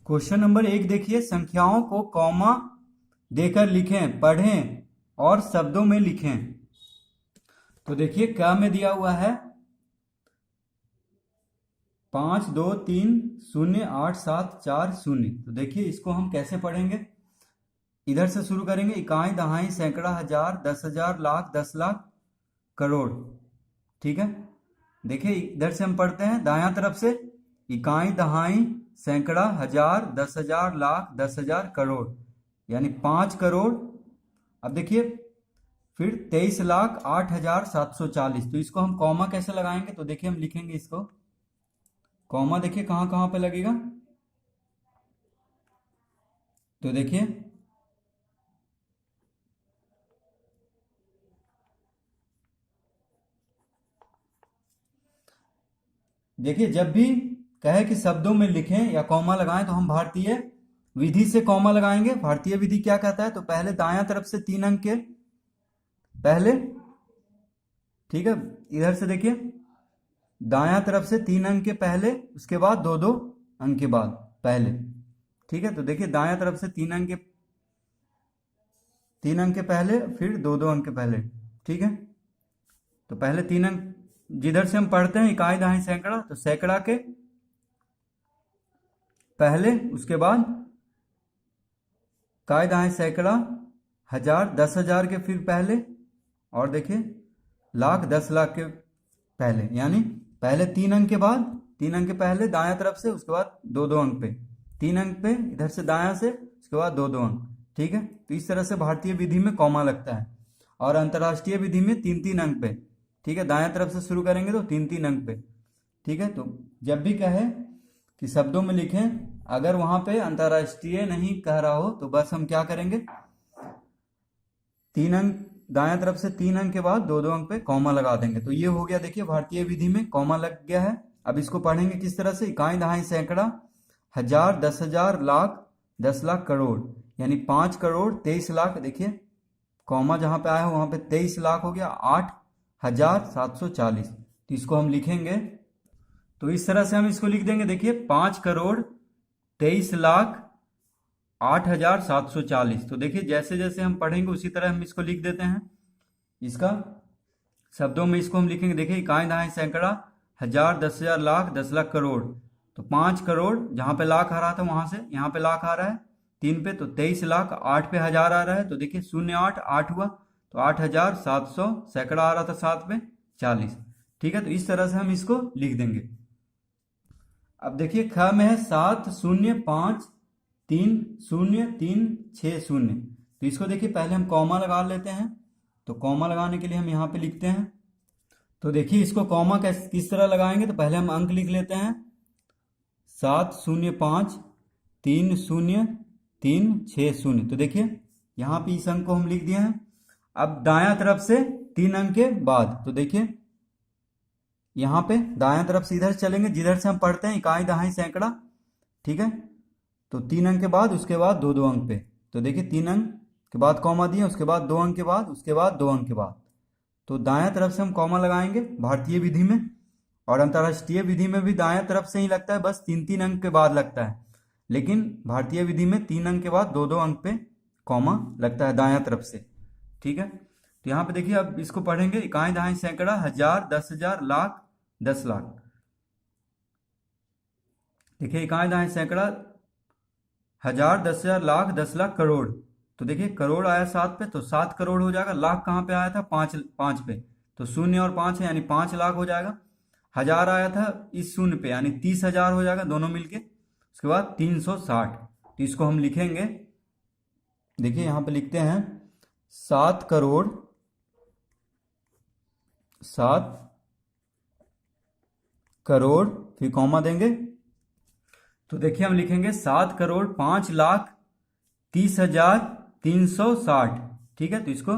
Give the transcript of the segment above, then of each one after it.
Question number 1 देखिए, संख्याओं को कॉमा देकर लिखें, पढ़ें और शब्दों में लिखें। तो देखिए क्या में दिया हुआ है 52308740। तो देखिए इसको हम कैसे पढ़ेंगे, इधर से शुरू करेंगे। इकाई, दहाई, सैकड़ा, हजार, 10,000, लाख, 10 लाख, करोड़। ठीक है, देखिए इधर से हम पढ़ते हैं दायां तरफ से, इकाई, दहाई, सैकड़ा, हजार, 10,000, लाख, 10,000, करोड़, यानी 5 करोड़। अब देखिए फिर 23,08,740। तो इसको हम कॉमा कैसे लगाएंगे, तो देखिए हम लिखेंगे इसको कॉमा, देखिए कहां कहां पे लगेगा। तो देखिए देखिए जब भी कहे कि शब्दों में लिखें या कॉमा लगाएं तो हम भारतीय विधि से कॉमा लगाएंगे। भारतीय विधि क्या कहता है, तो पहले दायां तरफ से 3 अंक के पहले, ठीक है, इधर से देखिए दायां तरफ से 3 अंक के पहले, उसके बाद 2-2 अंक के बाद पहले। ठीक है, तो देखिए दायां तरफ से 3 अंक के पहले, फिर 2-2 अंक के पहले। ठीक है, तो पहले 3 अंक जिधर से हम पढ़ते हैं इकाई, दहाई, सैकड़ा, तो सैकड़ा के पहले, उसके बाद इकाई, दहाई, सैकड़ा, हजार, 10,000 के फिर पहले, और देखिए लाख, 10 लाख के पहले। यानी पहले 3 अंक के बाद, 3 अंक के पहले दायां तरफ से, उसके बाद 2-2 अंक पे, 3 अंक पे इधर से दायां से, उसके बाद 2-2 अंक। ठीक है, तो इस तरह से भारतीय विधि में कॉमा लगता है। और अंतर्राष्ट्रीय विधि में 3-3 अंक पे। ठीक है, दायां तरफ से शुरू करेंगे तो 3-3 अंक पे। ठीक है, तो जब भी कहे कि शब्दों में लिखें, अगर वहां पे अंतर्राष्ट्रीय नहीं कह रहा हो तो बस हम क्या करेंगे, 3 अंक दायां तरफ से, 3 अंक के बाद 2-2 अंक पे कॉमा लगा देंगे। तो ये हो गया, देखिए भारतीय विधि में कॉमा लग गया है। अब इसको पढ़ेंगे किस तरह से, इकाई, दहाई, सैकड़ा, हजार, 10,000, लाख, 10 लाख, करोड़, यानी 5 करोड़ 23 लाख। देखिए कॉमा जहां पे आया है वहां पे 23 लाख हो गया, 8,740। तो इसको हम लिखेंगे, तो इस तरह से हम इसको लिख देंगे। देखिए 5 करोड़ 23 लाख 8,740। तो देखिए जैसे जैसे हम पढ़ेंगे उसी तरह हम इसको लिख देते हैं। इसका शब्दों में इसको हम लिखेंगे। देखिए इकाई, दहाई, सैकड़ा, हजार, 10,000, लाख, 10 लाख, करोड़। तो 5 करोड़, जहां पे लाख आ रहा था वहां से यहाँ पे लाख आ रहा है 3 पे, तो 23 लाख, 8 पे हजार आ रहा है, तो देखिए 0,8 हुआ, तो 8,700, सैकड़ा आ रहा था 7 पे, 40। ठीक है, तो इस तरह से हम इसको लिख देंगे। अब देखिए ख में है 7,0,5,3,0,3,6,0। तो इसको देखिए पहले हम कॉमा लगा लेते हैं। तो कॉमा लगाने के लिए हम यहाँ पे लिखते हैं। तो देखिए इसको कॉमा किस तरह लगाएंगे, तो पहले हम अंक लिख लेते हैं 7,0,5,3,0,3,6,0। तो देखिए यहाँ पे इस अंक को हम लिख दिए हैं। अब दायां तरफ से 3 अंक के बाद, तो देखिए यहाँ पे दायां तरफ से इधर चलेंगे जिधर से हम पढ़ते हैं इकाई, दहाई, सैकड़ा। ठीक है, तो 3 अंक के बाद, उसके बाद 2-2 अंक पे। तो देखिए 3 अंक के बाद कॉमा दिए, उसके बाद 2 अंक के बाद, उसके बाद 2 अंक के बाद। तो दायां तरफ से हम कॉमा लगाएंगे भारतीय विधि में। और अंतर्राष्ट्रीय विधि में भी दायां तरफ से ही लगता है, बस 3-3 अंक के बाद लगता है। लेकिन भारतीय विधि में 3 अंक के बाद 2-2 अंक पे कॉमा लगता है दायां तरफ से। ठीक है, तो यहाँ पे देखिए अब इसको पढ़ेंगे, इकाई, दहाई, सैकड़ा, हजार, 10,000, लाख, 10 लाख। देखिए इकाई, दहाई, सैकड़ा, हजार, 10,000, लाख, 10 लाख, करोड़। तो देखिए करोड़ आया 7 पे, तो 7 करोड़ हो जाएगा। लाख कहाँ पे आया था, 5 पे, तो 0 और 5 है, यानी 5 लाख हो जाएगा। हजार आया था इस 0 पे, यानी 30,000 हो जाएगा दोनों मिलके। उसके बाद 360। तो इसको हम लिखेंगे, देखिए यहाँ पे लिखते हैं 7 करोड़ 7 करोड़, फिर कॉमा देंगे। तो देखिए हम लिखेंगे 7 करोड़ 5 लाख 30,360। ठीक है, तो इसको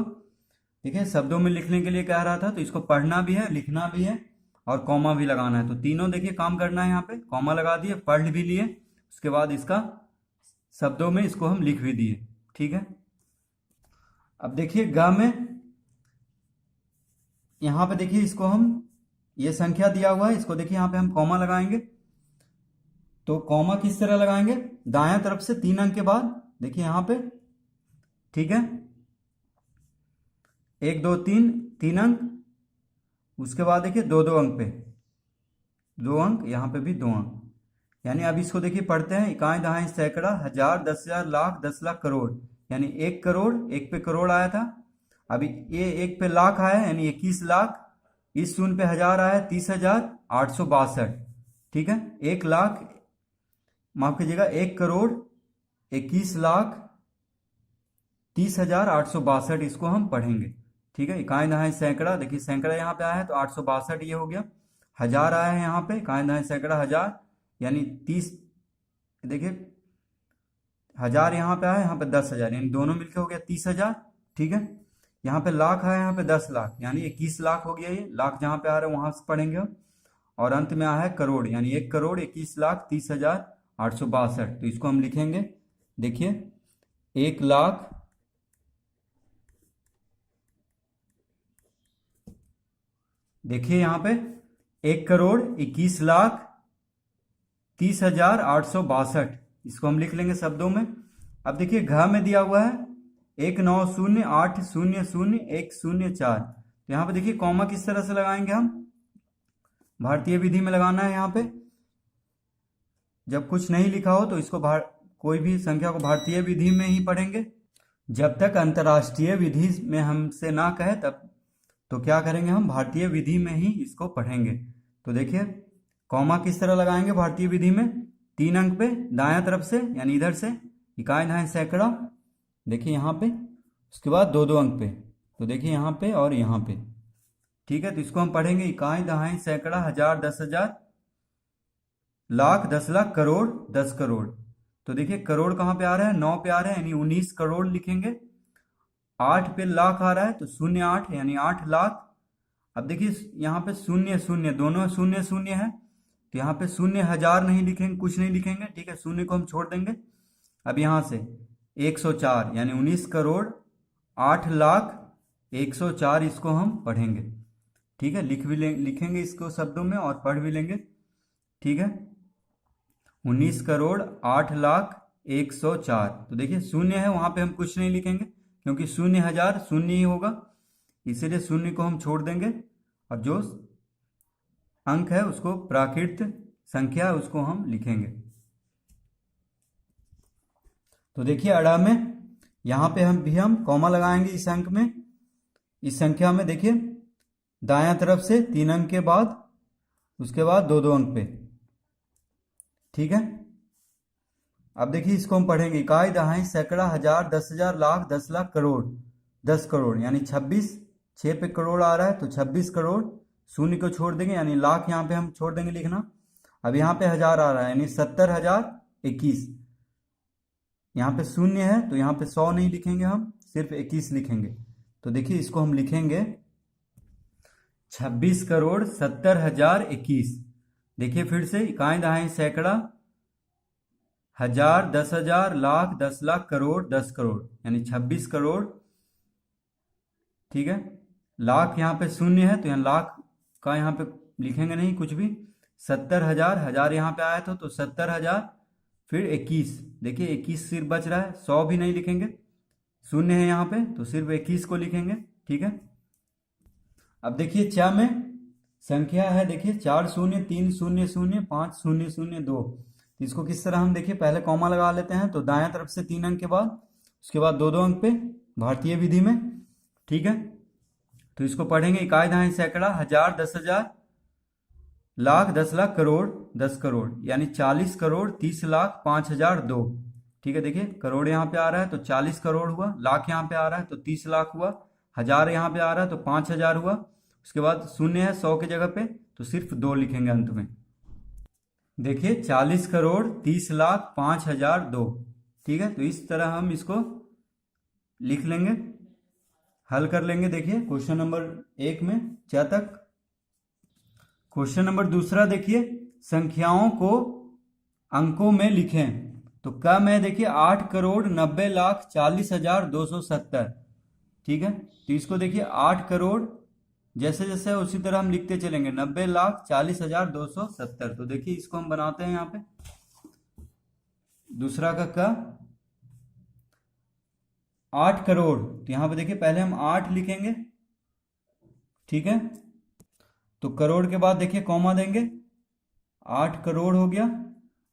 देखिए शब्दों में लिखने के लिए कह रहा था, तो इसको पढ़ना भी है, लिखना भी है और कॉमा भी लगाना है। तो तीनों देखिए काम करना है। यहाँ पे कॉमा लगा दिए, पढ़ भी लिए, उसके बाद इसका शब्दों में इसको हम लिख भी दिए। ठीक है, अब देखिए ग में, यहाँ पे देखिए इसको हम, ये संख्या दिया हुआ है, इसको देखिए यहाँ पे हम कॉमा लगाएंगे। तो कॉमा किस तरह लगाएंगे, दायां तरफ से 3 अंक के बाद, देखिए यहाँ पे, ठीक है, 1 2 3, 3 अंक, उसके बाद देखिए 2 2 अंक पे 2 अंक, यहाँ पे भी 2 अंक। यानी अब इसको देखिए पढ़ते हैं, इकाई दहाई सैकड़ा, हजार, 10,000, लाख, 10 लाख, करोड़। यानी 1 करोड़, एक पे करोड़ आया था, अभी ये एक पे लाख आया यानी 21 लाख, इस शून्य पे हजार आया 30,862। ठीक है, 1 लाख, माफ कीजिएगा, 1 करोड़ 21 लाख 30,862, इसको हम पढ़ेंगे। ठीक है, इकाई दहाई सैकड़ा, देखिए सैकड़ा यहाँ पे आया है तो 862 ये हो गया। हजार आया है यहाँ पे, इकाई दहाई सैकड़ा हजार, यानी 30, देखिए हजार यहाँ पे आया, यहाँ पे 10,000, यानी दोनों मिलके हो गया 30,000। ठीक है, यहाँ पे लाख आया, यहाँ पे 10 लाख, यानी 21 लाख हो गया। ये लाख जहाँ पे आ रहा है वहां से पढ़ेंगे हम। और अंत में आया है करोड़, यानी 1 करोड़ 21 लाख 30,862। तो इसको हम लिखेंगे, देखिए 1 लाख, देखिए यहाँ पे 1 करोड़ 21 लाख 30,862, इसको हम लिख लेंगे शब्दों में। अब देखिए घ में दिया हुआ है 1908000104, तो यहाँ पे देखिए कॉमा किस तरह से लगाएंगे हम, भारतीय विधि में लगाना है। यहाँ पे जब कुछ नहीं लिखा हो तो इसको कोई भी संख्या को भारतीय विधि में ही पढ़ेंगे, जब तक अंतर्राष्ट्रीय विधि में हमसे ना कहे तब तो क्या करेंगे, हम भारतीय विधि में ही इसको पढ़ेंगे। तो देखिए कॉमा किस तरह लगाएंगे भारतीय विधि में, 3 अंक पे दायां तरफ से, यानी इधर से, इकाई दहाई सैकड़ा, देखिए यहाँ पे, उसके बाद 2 2 अंक पे, तो देखिए यहाँ पे और यहाँ पे। ठीक है, तो इसको हम पढ़ेंगे, इकाई दहाई सैकड़ा, हजार, 10,000, लाख, 10 लाख, करोड़, 10 करोड़। तो देखिए करोड़ कहाँ पे आ रहा है, 9 पे आ रहा है, यानी 19 करोड़ लिखेंगे। 8 पे लाख आ रहा है तो 08, यानी 8 लाख। अब देखिए यहाँ पे शून्य शून्य, दोनों शून्य शून्य है, तो यहाँ पे शून्य, हजार नहीं लिखेंगे, कुछ नहीं लिखेंगे। ठीक है, शून्य को हम छोड़ देंगे। अब यहाँ से 104, यानी 19 करोड़ 8 लाख 104, इसको हम पढ़ेंगे। ठीक है, लिखेंगे इसको शब्दों में और पढ़ भी लेंगे। ठीक है, 19 करोड़ 8 लाख 104। तो देखिए शून्य है, वहां पे हम कुछ नहीं लिखेंगे क्योंकि शून्य, हजार शून्य ही होगा, इसीलिए शून्य को हम छोड़ देंगे। और जो अंक है उसको, प्राकृत संख्या, उसको हम लिखेंगे। तो देखिए अड़ा में यहाँ पे हम कॉमा लगाएंगे इस अंक में, इस संख्या में। देखिए दायां तरफ से 3 अंक के बाद, उसके बाद 2 2 अंक पे। ठीक है, अब देखिए इसको हम पढ़ेंगे, इकाई दहाई सैकड़ा, हजार, 10,000, लाख, 10 लाख, करोड़, 10 करोड़, यानी 26, 6 पे करोड़ आ रहा है तो 26 करोड़, शून्य को छोड़ देंगे, यानी लाख यहाँ पे हम छोड़ देंगे लिखना। अब यहाँ पे हजार आ रहा है, यानी 70,021, यहाँ पे शून्य है तो यहाँ पे 100 नहीं लिखेंगे, हम सिर्फ 21 लिखेंगे। तो देखिए इसको हम लिखेंगे 26 करोड़ 70,021। देखिए फिर से, इकाई दहाई सैकड़ा, हजार, 10,000, लाख, 10 लाख, करोड़, 10 करोड़, यानी 26 करोड़। ठीक है, लाख यहाँ पे शून्य है तो यहाँ लाख का यहाँ पे लिखेंगे नहीं कुछ भी। 70,000, हजार यहाँ पे आया था तो 70,000, फिर 21, देखिए 21 सिर्फ बच रहा है, 100 भी नहीं लिखेंगे, शून्य है यहाँ पे तो सिर्फ 21 को लिखेंगे। ठीक है, अब देखिए च में संख्या है, देखिए 4 शून्य 3 शून्य शून्य 5 शून्य शून्य 2। तो इसको किस तरह हम, देखिए पहले कॉमा लगा लेते हैं, तो दायां तरफ से 3 अंक के बाद, उसके बाद 2 2 अंक पे भारतीय विधि में। ठीक है, तो इसको पढ़ेंगे, इकाई दहाई सैकड़ा, हजार, 10,000, लाख, 10 लाख, करोड़, 10 करोड़, यानी 40 करोड़ 30 लाख 5,002। ठीक है, देखिए करोड़ यहाँ पे आ रहा है तो 40 करोड़ हुआ, लाख यहाँ पे आ रहा है तो 30 लाख हुआ, हजार यहाँ पे आ रहा है तो 5,000 हुआ, उसके बाद शून्य है 100 की जगह पे तो सिर्फ 2 लिखेंगे अंत में। देखिए 40 करोड़ 30 लाख 5,002। ठीक है, तो इस तरह हम इसको लिख लेंगे, हल कर लेंगे। देखिए क्वेश्चन नंबर 1 में च तक। क्वेश्चन नंबर 2 देखिए, संख्याओं को अंकों में लिखें। तो क में देखिए 8 करोड़ 90 लाख 40,270। ठीक है, तो इसको देखिए 8 करोड़, जैसे जैसे उसी तरह हम लिखते चलेंगे, 90 लाख 40,270। तो देखिए इसको हम बनाते हैं यहाँ पे, दूसरा का क 8 करोड़, तो यहाँ पे देखिए पहले हम 8 लिखेंगे, ठीक है। तो करोड़ के बाद देखिए कॉमा देंगे, 8 करोड़ हो गया।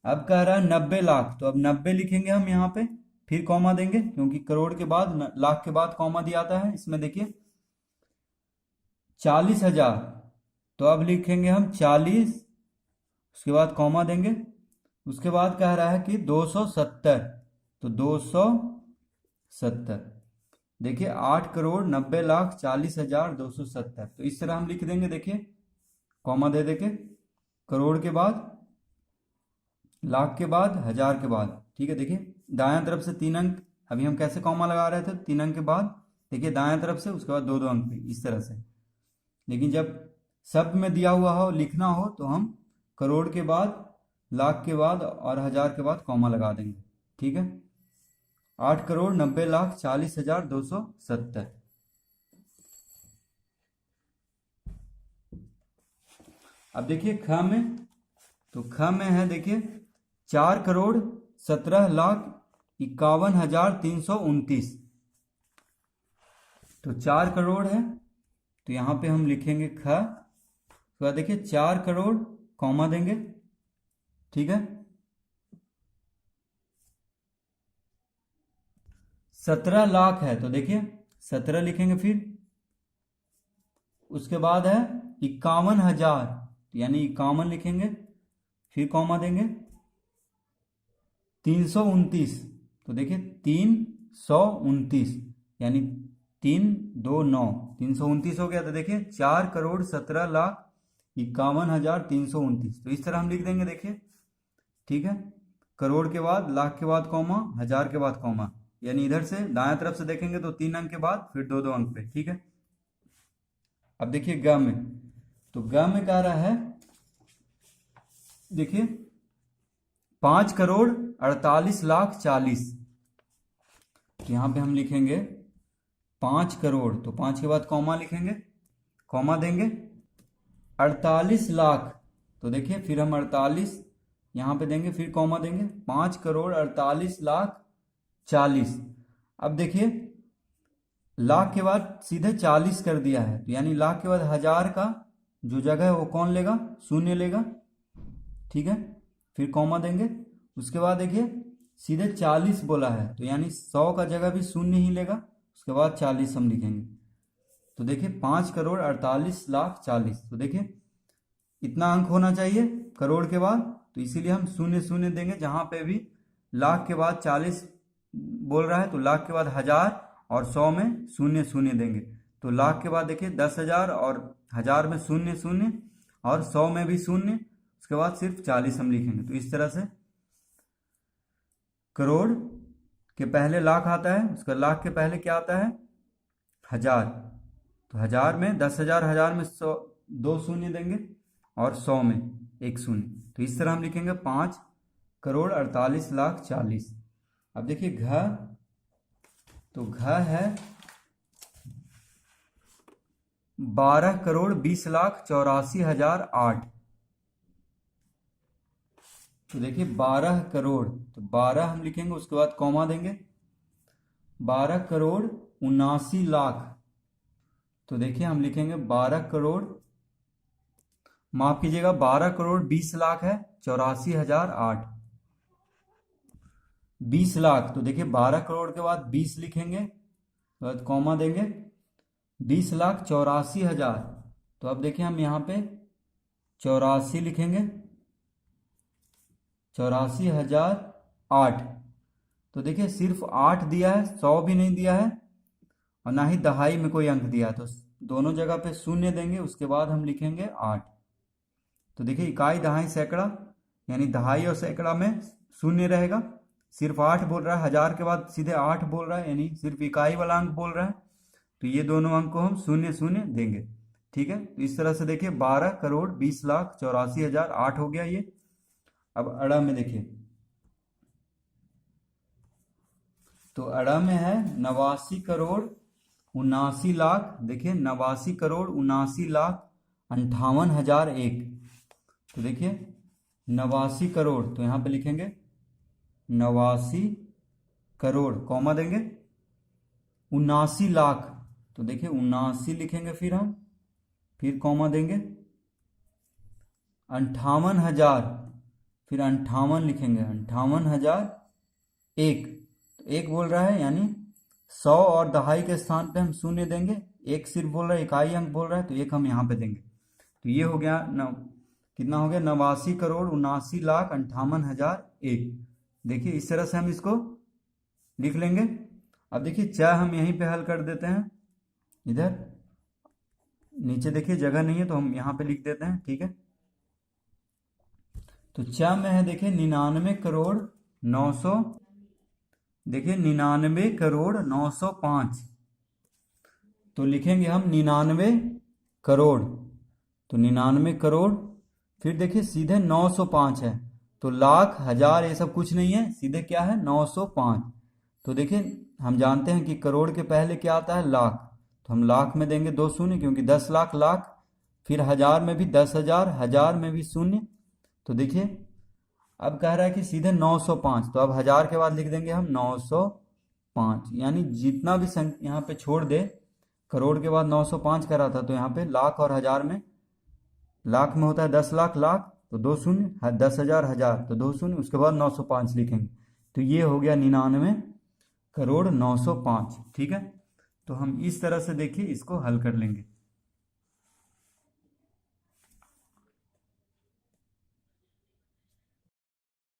अब कह रहा है 90 लाख, तो अब 90 लिखेंगे हम यहाँ पे, फिर कॉमा देंगे, क्योंकि करोड़ के बाद लाख के बाद कॉमा दिया आता है। इसमें देखिए 40,000, तो अब लिखेंगे हम 40, उसके बाद कॉमा देंगे। उसके बाद कह रहा है कि 270, तो 270, देखिए 8 करोड़ 90 लाख 40,270, तो इस तरह हम लिख देंगे। देखिए कॉमा दे देके, करोड़ के बाद, लाख के बाद, हजार के बाद, ठीक है। देखिए दायां तरफ से 3 अंक, अभी हम कैसे कॉमा लगा रहे थे, 3 अंक के बाद देखिए दायां तरफ से, उसके बाद 2-2 अंक पे, इस तरह से। लेकिन जब शब्द में दिया हुआ हो, लिखना हो, तो हम करोड़ के बाद, लाख के बाद और हजार के बाद कॉमा लगा देंगे, ठीक है। 8 करोड़ 90 लाख 40,270। अब देखिए ख में, तो ख में है देखिए 4 करोड़ 17 लाख 51,329, तो 4 करोड़ है, तो यहाँ पे हम लिखेंगे ख, उसके बाद देखिए 4 करोड़ कॉमा देंगे, ठीक है। 17 लाख है, तो देखिए 17 लिखेंगे, फिर उसके बाद है 51,000, यानी 51 लिखेंगे, फिर कॉमा देंगे। 329, तो देखिए 329, यानी 329, 329 हो गया। तो देखिए 4 करोड़ 17 लाख 51,329, तो इस तरह हम लिख देंगे, देखिए, ठीक है। करोड़ के बाद, लाख के बाद कॉमा, हजार के बाद कॉमा, यानी इधर से दाएं तरफ से देखेंगे तो 3 अंक के बाद फिर 2-2 अंक पे, ठीक है। अब देखिए ग में, तो ग में कह रहा है देखिए 5 करोड़ 48 लाख 40, तो यहां पे हम लिखेंगे 5 करोड़, तो 5 के बाद कॉमा लिखेंगे, कॉमा देंगे। 48 लाख, तो देखिए फिर हम 48 यहां पे देंगे, फिर कॉमा देंगे। 5 करोड़ 48 लाख 40, अब देखिए लाख के बाद सीधे 40 कर दिया है, तो यानी लाख के बाद हजार का जो जगह है वो कौन लेगा, शून्य लेगा, ठीक है। फिर कॉमा देंगे, उसके बाद देखिए सीधे 40 बोला है, तो यानी 100 का जगह भी शून्य ही लेगा, उसके बाद 40 हम लिखेंगे। तो देखिए 5 करोड़ 48 लाख 40, तो देखिए इतना अंक होना चाहिए करोड़ के बाद, तो इसीलिए हम शून्य शून्य देंगे। जहां पे भी लाख के बाद 40 बोल रहा है, तो लाख के बाद हजार और 100 में शून्य शून्य देंगे। तो लाख के बाद देखिए 10,000 और हजार में शून्य शून्य, और 100 में भी शून्य, उसके बाद सिर्फ 40 हम लिखेंगे। तो इस तरह से करोड़ के पहले लाख आता है, उसका लाख के पहले क्या आता है, हजार, तो हजार में 10,000, हजार में 100, 2 शून्य देंगे, और 100 में 1 शून्य। तो इस तरह हम लिखेंगे 5 करोड़ 48 लाख 40। अब देखिए घ, तो घ है 12 करोड़ 20 लाख 84,008, तो देखिए 12 करोड़, तो 12 हम लिखेंगे, उसके बाद कॉमा देंगे। 12 करोड़ 79 लाख, तो देखिए हम लिखेंगे 12 करोड़, माफ कीजिएगा 12 करोड़ 20 लाख है 84,008, 20 लाख, तो देखिए 12 करोड़ के बाद 20 लिखेंगे, तो बाद कॉमा देंगे। 20 लाख 84,000, तो अब देखिए हम यहाँ पे 84 लिखेंगे, 84,008, तो देखिए सिर्फ 8 दिया है, 100 भी नहीं दिया है, और ना ही दहाई में कोई अंक दिया है, तो दोनों जगह पे शून्य देंगे, उसके बाद हम लिखेंगे 8। तो देखिए इकाई, दहाई, सैकड़ा, यानी दहाई और सैकड़ा में शून्य रहेगा, सिर्फ 8 बोल रहा है, हजार के बाद सीधे 8 बोल रहा है, यानी सिर्फ इकाई वाला अंक बोल रहा है, तो ये दोनों अंक को हम शून्य शून्य देंगे, ठीक है। तो इस तरह से देखिए 12 करोड़ 20 लाख 84,008 हो गया ये। अब अड़ा में देखिए, तो अड़ा में है 89 करोड़ 79 लाख, देखिए 89 करोड़ 79 लाख 58,001, तो देखिए 89 करोड़, तो यहाँ पे लिखेंगे 89 करोड़, कॉमा देंगे 79 लाख, तो देखिए 79 लिखेंगे, फिर कॉमा देंगे 58,000, फिर 58 लिखेंगे, 58,001, तो एक बोल रहा है यानी 100 और दहाई के स्थान पे हम शून्य देंगे, एक सिर्फ बोल रहा है, इकाई अंक बोल रहा है, तो एक हम यहाँ पे देंगे। तो ये हो गया कितना हो गया, 89,79,58,001। देखिए इस तरह से हम इसको लिख लेंगे। अब देखिए च हम यहीं पे हल कर देते हैं, इधर नीचे देखिए जगह नहीं है तो हम यहाँ पे लिख देते हैं, ठीक है। तो च में है देखिए 99 करोड़ 900, देखिए 99 करोड़ 905, तो लिखेंगे हम 99 करोड़, तो 99 करोड़, फिर देखिए सीधे 905 है, तो लाख हजार ये सब कुछ नहीं है, सीधे क्या है 905। तो देखिए हम जानते हैं कि करोड़ के पहले क्या आता है, लाख, तो हम लाख में देंगे 2 शून्य, क्योंकि 10 लाख लाख, फिर हजार में भी 10,000, हजार में भी शून्य। तो देखिए अब कह रहा है कि सीधे 905, तो अब हजार के बाद लिख देंगे हम 905, यानी जितना भी यहाँ पे छोड़ दे, करोड़ के बाद 905 करा था, तो यहाँ पे लाख और हजार में, लाख में होता है 10 लाख लाख, तो 2 शून्य, 10,000 हजार, तो 2 शून्य, उसके बाद 905 लिखेंगे। तो ये हो गया 99 करोड़ 905, ठीक है। तो हम इस तरह से देखिए इसको हल कर लेंगे।